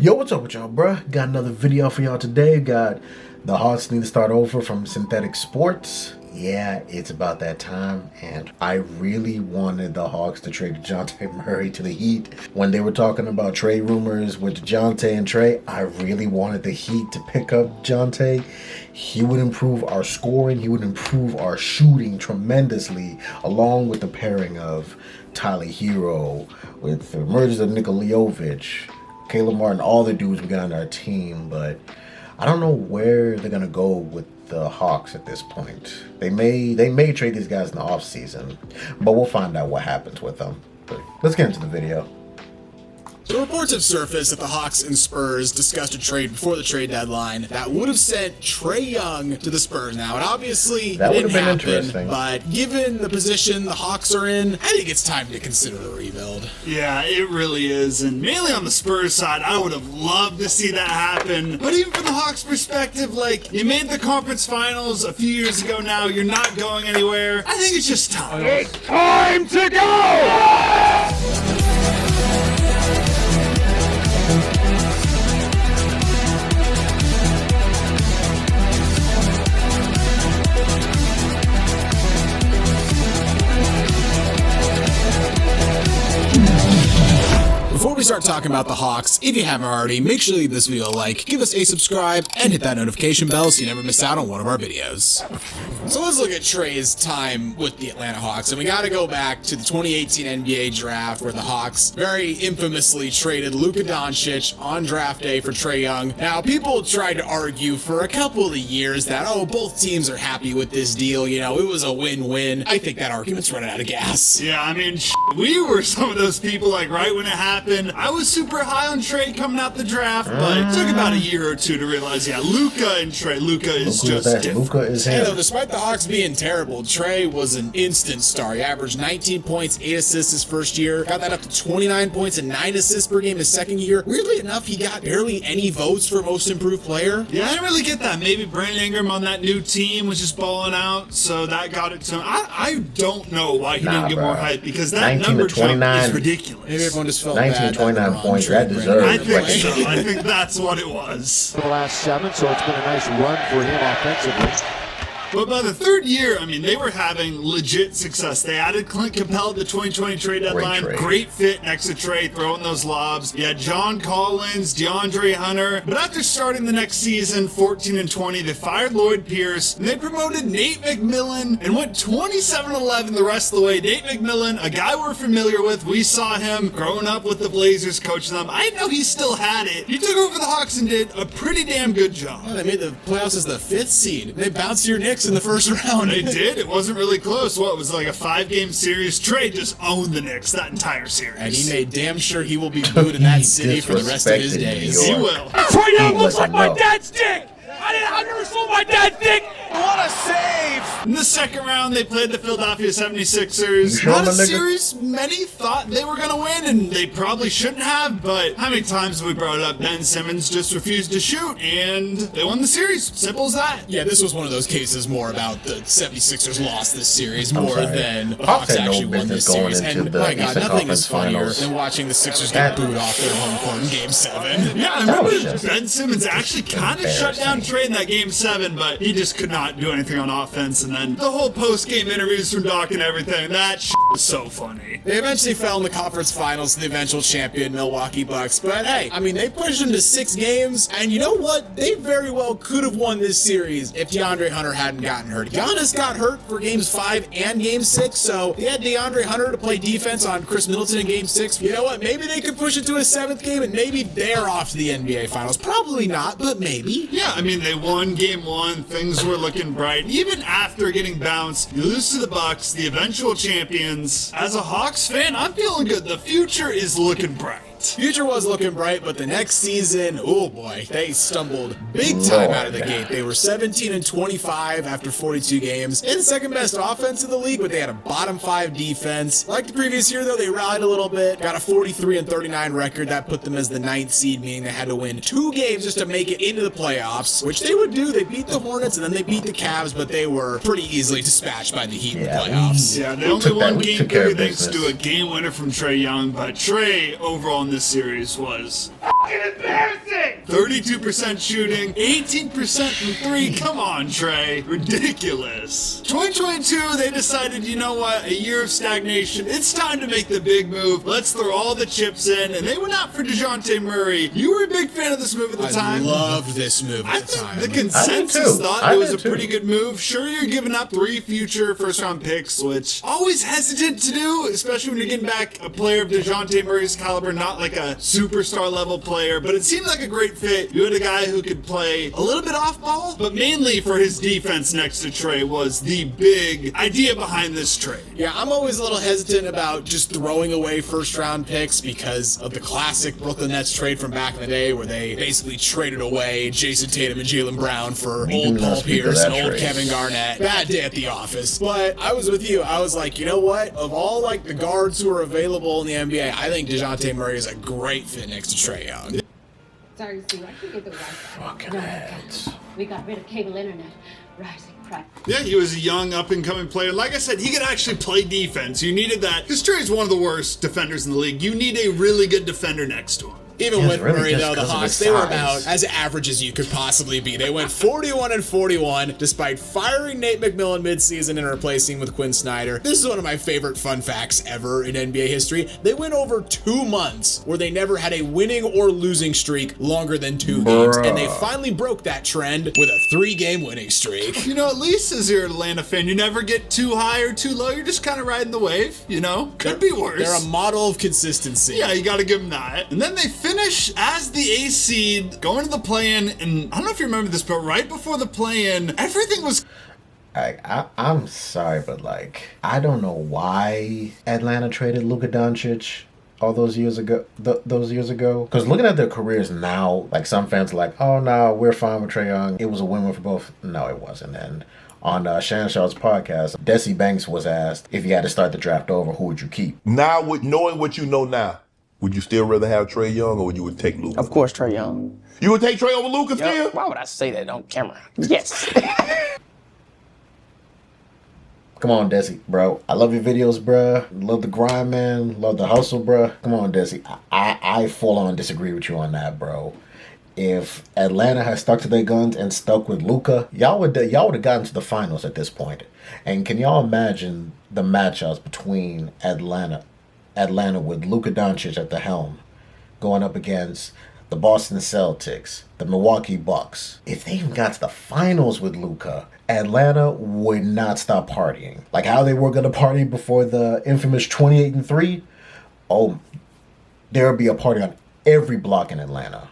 Yo, what's up with y'all, bruh? Got another video for y'all today. Got the Hawks need to start over from Synthetic Sports. Yeah, it's about that time, and I really wanted the Hawks to trade DeJounte Murray to the Heat. When they were talking about trade rumors with DeJounte and Trey, I really wanted the Heat to pick up DeJounte. He would improve our scoring, he would improve our shooting tremendously, along with the pairing of Tyler Hero, with the emergence of Nikola Jovic, Caleb Martin, all the dudes we got on our team. But I don't know where they're gonna go with the Hawks at this point. They may trade these guys in the offseason, but we'll find out what happens with them. But let's get into the video. So reports have surfaced that the Hawks and Spurs discussed a trade before the trade deadline that would have sent Trae Young to the Spurs. Now, it obviously That would didn't have been happen, interesting. but given the position the Hawks are in, I think it's time to consider a rebuild. Yeah, it really is, and mainly on the Spurs side, I would have loved to see that happen. But even from the Hawks' perspective, like, you made the conference finals a few years ago now, you're not going anywhere. I think it's just time. It's time to go! Before we start talking about the Hawks, if you haven't already, make sure to leave this video a like, give us a subscribe, and hit that notification bell so you never miss out on one of our videos. So let's look at Trae's time with the Atlanta Hawks, and we gotta go back to the 2018 NBA draft where the Hawks very infamously traded Luka Doncic on draft day for Trae Young. Now, people tried to argue for a couple of years that, oh, both teams are happy with this deal, you know, it was a win-win. I think that argument's running out of gas. Yeah, I mean, we were some of those people, like, right when it happened. I was super high on Trae coming out the draft, but it took about a year or two to realize, yeah, Luka and Trae. Luka is just different. Luka is You know, him. despite the Hawks being terrible, Trae was an instant star. He averaged 19 points, 8 assists his first year. Got that up to 29 points and 9 assists per game his second year. Weirdly enough, he got barely any votes for most improved player. Yeah, I didn't really get that. Maybe Brandon Ingram on that new team was just balling out, so that got it to him. I don't know why he didn't get more hype, because that 19 to number jump 29. is ridiculous. Maybe everyone just felt 19, bad. 29 LeBron points, traded that Brandon deserved I Ingram. think so. I think that's what it was. For the last 7, so it's been a nice run for him offensively. But by the third year, I mean, they were having legit success. They added Clint Capella at the 2020 trade deadline. trade. Great fit next to Trae, throwing those lobs. You had John Collins, DeAndre Hunter. But after starting the next season, 14-20, they fired Lloyd Pierce, and they promoted Nate McMillan and went 27-11 the rest of the way. Nate McMillan, a guy we're familiar with. We saw him growing up with the Blazers, coaching them. I didn't know he still had it. He took over the Hawks and did a pretty damn good job. They made the playoffs as the 5th seed. They bounced your Knicks in the first round. They did. It wasn't really close. What, it was like a 5-game series? Trae just owned the Knicks that entire series. And he made damn sure he will be booed in that city for the rest of his Disrespected days. New He York. will. Trae Young looks like my No. dad's dick! I've never saw my dad's dick! What a save! In the second round, they played the Philadelphia 76ers. You sure, Not a my nigga? series many thought they were going to win, and they probably shouldn't have, but how many times have we brought it up? Ben Simmons just refused to shoot, and they won the series. Simple as that. Yeah, this was one of those cases more about the 76ers lost this series I'm more sorry. than the Hawks Hawks had no actually won business this going series. into And the my God, Eastern nothing is Conference funnier Finals. than watching the Sixers get booed off their home court in Game 7. Yeah, I That remember was just Ben Simmons actually kind of shut down Trae in that Game 7, but he just could not do anything on offense. And then the whole post-game interviews from Doc and everything, that was so funny. They eventually fell in the conference finals to the eventual champion Milwaukee Bucks. But hey, I mean, they pushed them to 6 games, and you know what? They very well could have won this series if DeAndre Hunter hadn't gotten hurt. Giannis got hurt for Games 5 and Game 6, so they had DeAndre Hunter to play defense on Chris Middleton in Game 6. You know what? Maybe they could push it to a 7th game, and maybe they're off to the NBA Finals. Probably not, but maybe. Yeah, I mean, they won Game 1. Things were looking bright. Even after getting bounced, you lose to the Bucks, the eventual champions. As a Hawks fan, I'm feeling good. The future is looking bright. Future was looking bright, but the next season, oh boy, they stumbled big time out of the Lord. gate. They were 17-25 after 42 games. In second best offense in the league, but they had a bottom 5 defense. Like the previous year, though, they rallied a little bit. Got a 43-39 record. That put them as the 9th seed, meaning they had to win 2 games just to make it into the playoffs, which they would do. They beat the Hornets and then they beat the Cavs, but they were pretty easily dispatched by the Heat in the playoffs. Yeah, they only took that- won we Game took care 3 of thanks business. to a game winner from Trae Young, but Trae overall this series was Embarrassing! 32% shooting, 18% from three. Come on, Trey. Ridiculous. 2022, they decided, you know what? A year of stagnation. It's time to make the big move. Let's throw all the chips in. And they went out for DeJounte Murray. You were a big fan of this move at the time. I loved this move I at the think time. the consensus thought I it was did a too. pretty good move. Sure, you're giving up 3 future first-round picks, which always hesitant to do, especially when you're getting back a player of DeJounte Murray's caliber, not like a superstar level player, but it seemed like a great fit. You had a guy who could play a little bit off ball, but mainly for his defense next to Trey was the big idea behind this trade. Yeah, I'm always a little hesitant about just throwing away first-round picks because of the classic Brooklyn Nets trade from back in the day where they basically traded away Jason Tatum and Jaylen Brown for old do not Paul speak of Pierce that and old trade. Kevin Garnett. Bad day at the office. But I was with you. I was like, you know what? Of all like the guards who are available in the NBA, I think DeJounte Murray is a great fit next to Trae Young. Sorry, Sue, I can get the Wi-Fi. Fucking No, heads. we got rid of cable internet. Rising price. Yeah, he was a young, up-and-coming player. Like I said, he could actually play defense. You needed that. Because Trey's one of the worst defenders in the league. You need a really good defender next to him. Even Yeah, with really Murray, just though, the 'cause of Hawks, his they were size. about as average as you could possibly be. They went 41-41 despite firing Nate McMillan midseason and replacing him with Quinn Snyder. This is one of my favorite fun facts ever in NBA history. They went over 2 months where they never had a winning or losing streak longer than 2 games, and they finally broke that trend with a 3-game winning streak. You know, at least as you're an Atlanta fan, you never get too high or too low. You're just kind of riding the wave, you know? Could be worse. They're a model of consistency. Yeah, you got to give them that. And then they finish as the A seed, going to the play-in, and I don't know if you remember this, but right before the play-in, everything was I'm sorry, but like, I don't know why Atlanta traded Luka Doncic all those years ago. Because looking at their careers now, like some fans are like, oh no, we're fine with Trae Young. It was a win-win for both. No, it wasn't. And on Shannon Sharp's podcast, Desi Banks was asked if you had to start the draft over, who would you keep? Now, with knowing what you know now, would you still rather have Trae Young or would you take Luka? Of course, Trae Young. You would take Trae over Luka Yep. still? Why would I say that on camera? Yes. Come on, Desi, bro. I love your videos, bruh. Love the grind, man. Love the hustle, bruh. Come on, Desi. I full on disagree with you on that, bro. If Atlanta had stuck to their guns and stuck with Luka, y'all would have gotten to the finals at this point. And can y'all imagine the matchups between Atlanta with Luka Doncic at the helm, going up against the Boston Celtics, the Milwaukee Bucks? If they even got to the finals with Luka, Atlanta would not stop partying. Like how they were going to party before the infamous 28-3. Oh, there would be a party on every block in Atlanta.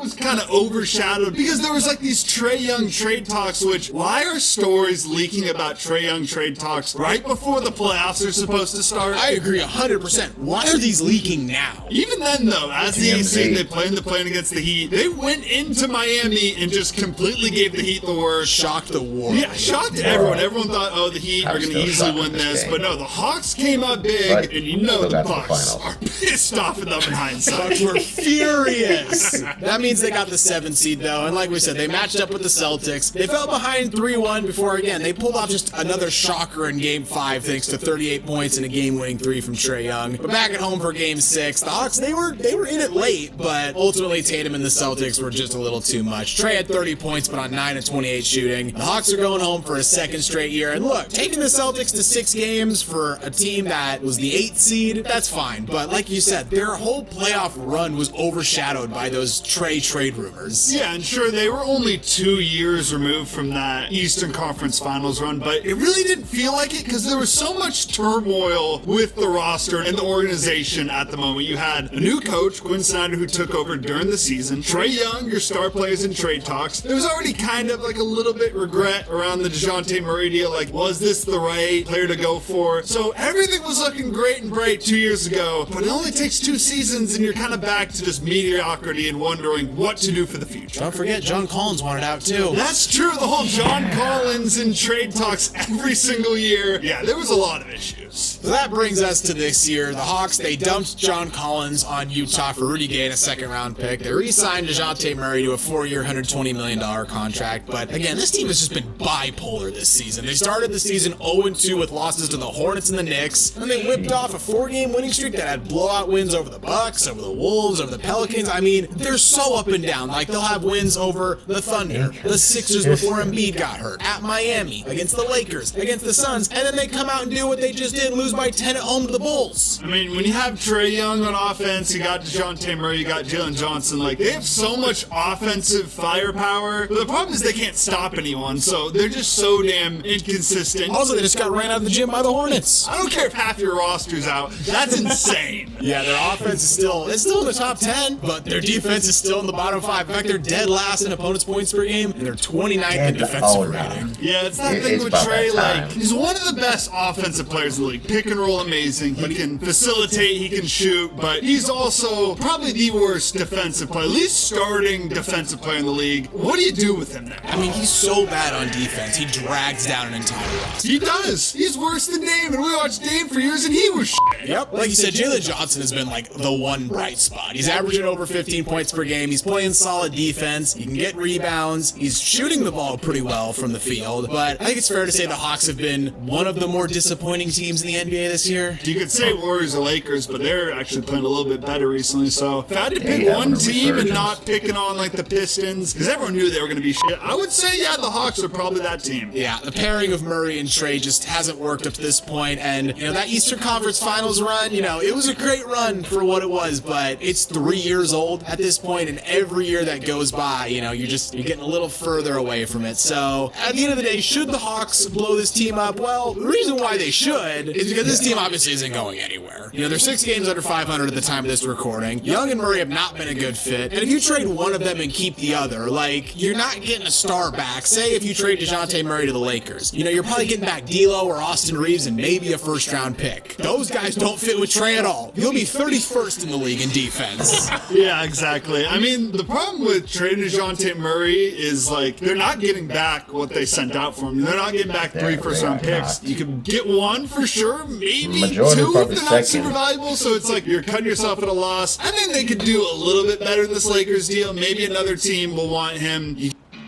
was kind of overshadowed because there was like these Trae Young trade talks, which why are stories leaking about Trae Young trade talks right before the playoffs are supposed to start? I agree 100%. Why are these leaking now? Even then, though, as the TMZ. AC, they played in the play against the Heat. They went into Miami and just completely gave the Heat the worst. Shocked the world. Yeah, shocked everyone. Everyone thought, oh, the Heat I'm are going to still easily shocked win at this this. game. But no, the Hawks came up big, But and you know still the got to the Bucks finals. are pissed off at them in hindsight. Bucks were furious. That means they got the 7th seed, though. And like we said, they matched up with the Celtics. They fell behind 3-1 before, again, they pulled off just another shocker in Game 5 thanks to 38 points and a game-winning 3 from Trae Young. But back at home for Game 6, the Hawks, they were in it late, but ultimately Tatum and the Celtics were just a little too much. Trae had 30 points, but on 9 of 28 shooting. The Hawks are going home for a second straight year. And look, taking the Celtics to 6 games for a team that was the 8th seed, that's fine. But like you said, their whole playoff run was overshadowed by those Trae trade rumors. Yeah, and sure, they were only 2 years removed from that Eastern Conference Finals run, but it really didn't feel like it because there was so much turmoil with the roster and the organization at the moment. You had a new coach, Quinn Snyder, who took over during the season. Trae Young, your star players in trade talks. There was already kind of like a little bit regret around the DeJounte Murray deal. Like, was this the right player to go for? So everything was looking great and bright 2 years ago, but it only takes 2 seasons and you're kind of back to just mediocrity and wondering wondering what to do for the future. Don't forget, John Collins wanted out too. That's true. The whole John Collins and trade talks every single year. Yeah, there was a lot of issues. So that brings us to this year. The Hawks, they dumped John Collins on Utah for Rudy Gay and a second-round pick. They re-signed DeJounte Murray to a 4-year, $120 million contract. But again, this team has just been bipolar this season. They started the season 0-2 with losses to the Hornets and the Knicks. And they whipped off a 4-game winning streak that had blowout wins over the Bucks, over the Wolves, over the Pelicans. I mean, they're so up and down. Like, they'll have wins over the Thunder, the Sixers before Embiid got hurt, at Miami, against the Lakers, against the Suns, and then they come out and do what they just did, lose by 10 at home to the Bulls. I mean, when you have Trae Young on offense, you got DeJounte Murray, you got Jalen Johnson, like, they have so much offensive firepower, but the problem is they can't stop anyone, so they're just so damn inconsistent. Also, they just got ran out of the gym by the Hornets. I don't care if half your roster's out. That's insane. Yeah, their offense is still in the top 10, but their defense is still in the bottom 5. In fact, they're dead last in opponents' points per game, and they're 29th in defensive rating. Yeah, it's that thing with Trae, like, he's one of the best offensive players in the league. Pick and roll amazing. He can facilitate, he can shoot, but he's also probably the worst defensive player, least starting defensive player in the league. What do you do with him there? I mean, he's so bad on defense, he drags down an entire roster. He does. He's worse than Dame, and we watched Dame for years, and he was shit. Yep. Like you said, Jalen Johnson has been like the one bright spot. He's averaging over 15 points per game. He's playing solid defense. He can get rebounds. He's shooting the ball pretty well from the field. But I think it's fair to say the Hawks have been one of the more disappointing teams in the NBA this year. You could say Warriors or Lakers, but they're actually playing a little bit better recently. So if I had to pick one team and not picking on like the Pistons, because everyone knew they were going to be shit, I would say, yeah, the Hawks are probably that team. Yeah, the pairing of Murray and Trae just hasn't worked up to this point. And, you know, that Eastern Conference Finals run, you know, it was a great run for what it was, but it's 3 years old at this point, and every year that goes by, you know, you're getting a little further away from it. So at the end of the day, should the Hawks blow this team up? Well, the reason why they should is because this team obviously isn't going anywhere. You know, they're 6 games under 500 at the time of this recording. Young and Murray have not been a good fit, and if you trade one of them and keep the other, like, you're not getting a star back. Say if you trade DeJounte Murray to the Lakers, you know, you're probably getting back D'Lo or Austin Reeves and maybe a first-round pick. Those guys don't fit with Trae at all. You'll be 31st in the league in defense. Yeah, exactly. I mean, the problem with trading DeJounte Murray is, like, they're not getting back what they sent out for him. They're not getting back 3 first-round picks. You can get 1 for sure, maybe 2 if they're not super valuable. So it's like you're cutting yourself at a loss. I think they could do a little bit better in this Lakers deal. Maybe another team will want him.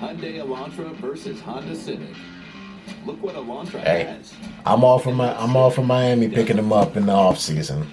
Hyundai Elantra versus Honda Civic. Look what Elantra has. I'm all for Miami picking them up in the offseason.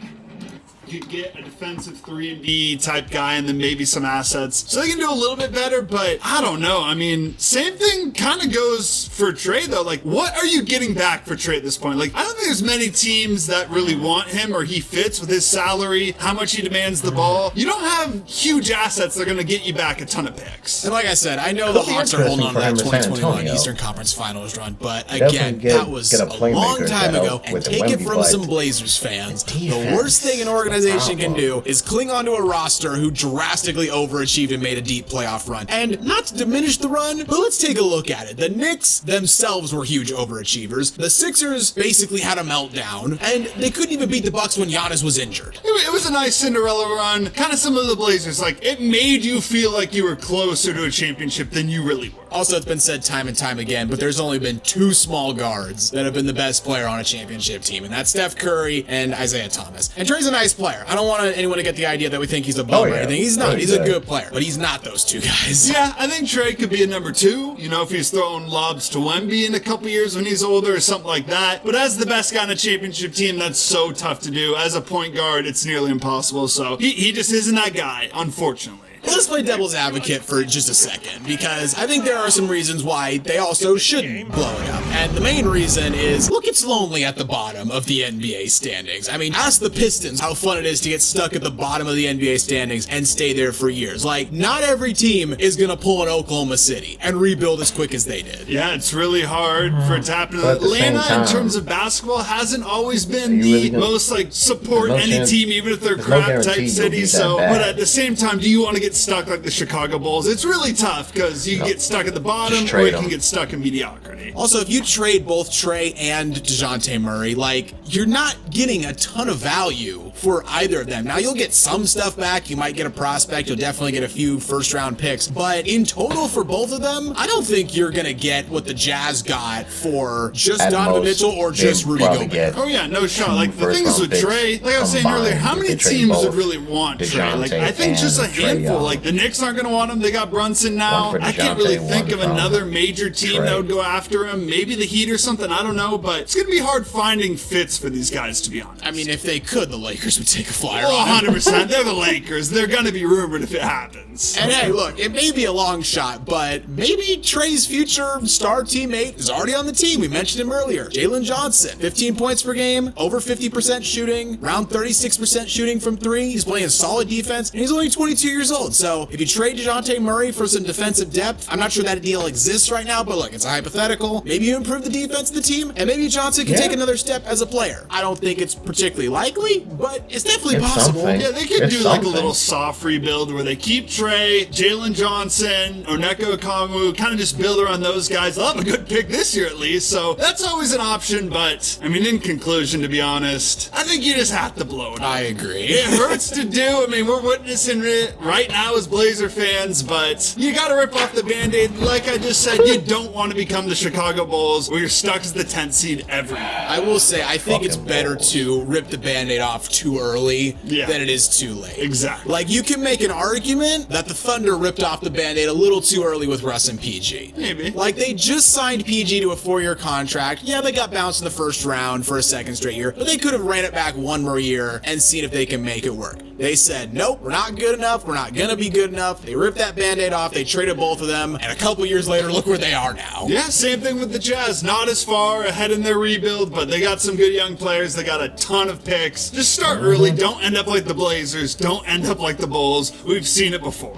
You could get a defensive 3-and-D type guy and then maybe some assets. So they can do a little bit better, but I don't know. I mean, same thing kind of goes for Trae, though. Like, what are you getting back for Trae at this point? Like, I don't think there's many teams that really want him or he fits with his salary, how much he demands the ball. You don't have huge assets that are going to get you back a ton of picks. And like I said, I know the Hawks are holding on to that 2021 Eastern Conference Finals run, but again, that was a long time ago, and take it from some Blazers fans. The worst thing an organization can do is cling onto a roster who drastically overachieved and made a deep playoff run. And not to diminish the run, but let's take a look at it. The Knicks themselves were huge overachievers. The Sixers basically had a meltdown, and they couldn't even beat the Bucks when Giannis was injured. It was a nice Cinderella run, kind of similar to the Blazers. Like, it made you feel like you were closer to a championship than you really were. Also, it's been said time and time again, but there's only been 2 small guards that have been the best player on a championship team, and that's Steph Curry and Isaiah Thomas. And Trae's a nice player. I don't want anyone to get the idea that we think he's a bum or anything. He's not. He's a good player, but he's not those 2 guys. Yeah, I think Trae could be a number 2, you know, if he's throwing lobs to Wemby in a couple years when he's older or something like that. But as the best guy on a championship team, that's so tough to do. As a point guard, it's nearly impossible. So he just isn't that guy, unfortunately. Let's play devil's advocate for just a second, because I think there are some reasons why they also shouldn't blow it up. And the main reason is, look, it's lonely at the bottom of the NBA standings. I mean, ask the Pistons how fun it is to get stuck at the bottom of the NBA standings and stay there for years. Like, not every team is going to pull an Oklahoma City and rebuild as quick as they did. Yeah, it's really hard for it to happen. Atlanta, in terms of basketball, hasn't always been the most, like, support any team, even if they're crap type city. So, but at the same time, do you want to get get stuck like the Chicago Bulls, it's really tough because you get stuck at the bottom Just or you trade can 'em. get stuck in mediocrity. Also, if you trade both Trey and DeJounte Murray, like, you're not getting a ton of value for either of them. Now, you'll get some stuff back. You might get a prospect. You'll definitely get a few first-round picks. But in total for both of them, I don't think you're going to get what the Jazz got for just At Donovan most, Mitchell or just they'd Rudy probably Gobert. get Oh yeah, no shot. Like the thing is first-round with picks Trey, like I was saying combined earlier, how if many they trade teams would both really want Trey? Like DeJounte I think just a and Trae handful. Young. Like the Knicks aren't going to want him. They got Brunson now. One for I can't really DeJounte, think of one from another major team Trae. that would go after him. Maybe the Heat or something. I don't know, but it's going to be hard finding fits for these guys, to be honest. I mean, if they could, the Lakers would take a flyer Oh, on him. 100%. They're the Lakers. They're going to be rumored if it happens. And hey, look, it may be a long shot, but maybe Trey's future star teammate is already on the team. We mentioned him earlier. Jalen Johnson, 15 points per game, over 50% shooting, around 36% shooting from three. He's playing solid defense, and he's only 22 years old. So if you trade DeJounte Murray for some defensive depth, I'm not sure that deal exists right now, but look, it's a hypothetical. Maybe you improve the defense of the team, and maybe Johnson can take another step as a player. I don't think it's particularly likely, but it's definitely It's possible. something. Yeah, they could It's do like a something. little soft rebuild where they keep Trey, Jalen Johnson, Oneka Okongwu, kind of just build around those guys. They'll have a good pick this year at least, so that's always an option. But I mean, in conclusion, to be honest, I think you just have to blow it up. I agree. It hurts to do. I mean, we're witnessing it right now as Blazer fans, but you got to rip off the Band-Aid. Like I just said, you don't want to become the Chicago Bulls where you're stuck as the 10th seed every year. I will say, I think it's better to rip the Band-Aid off too early than it is too late. Exactly. Like, you can make an argument that the Thunder ripped off the Band-Aid a little too early with Russ and PG. Maybe. Like, they just signed PG to a 4-year contract. Yeah, they got bounced in the first round for a second straight year, but they could have ran it back one more year and seen if they can make it work. They said, nope, we're not good enough. We're not going to be good enough. They ripped that Band-Aid off. They traded both of them. And a couple years later, look where they are now. Yeah, same thing with the Jazz. Not as far ahead in their rebuild, but they got some good young players. They got a ton of picks. Just start early. Don't end up like the Blazers. Don't end up like the Bulls. We've seen it before.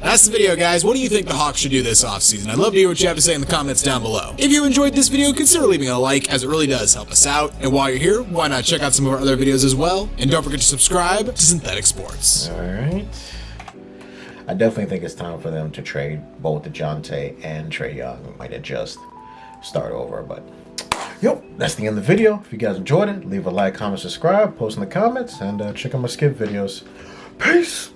That's the video, guys. What do you think the Hawks should do this offseason? I'd love to hear what you have to say in the comments down below. If you enjoyed this video, consider leaving a like, as it really does help us out. And while you're here, why not check out some of our other videos as well? And don't forget to subscribe to Synthetic Sports. All right. I definitely think it's time for them to trade both DeJounte and Trae Young. Might have just start over, but yo, that's the end of the video. If you guys enjoyed it, leave a like, comment, subscribe, post in the comments, and check out my skip videos. Peace.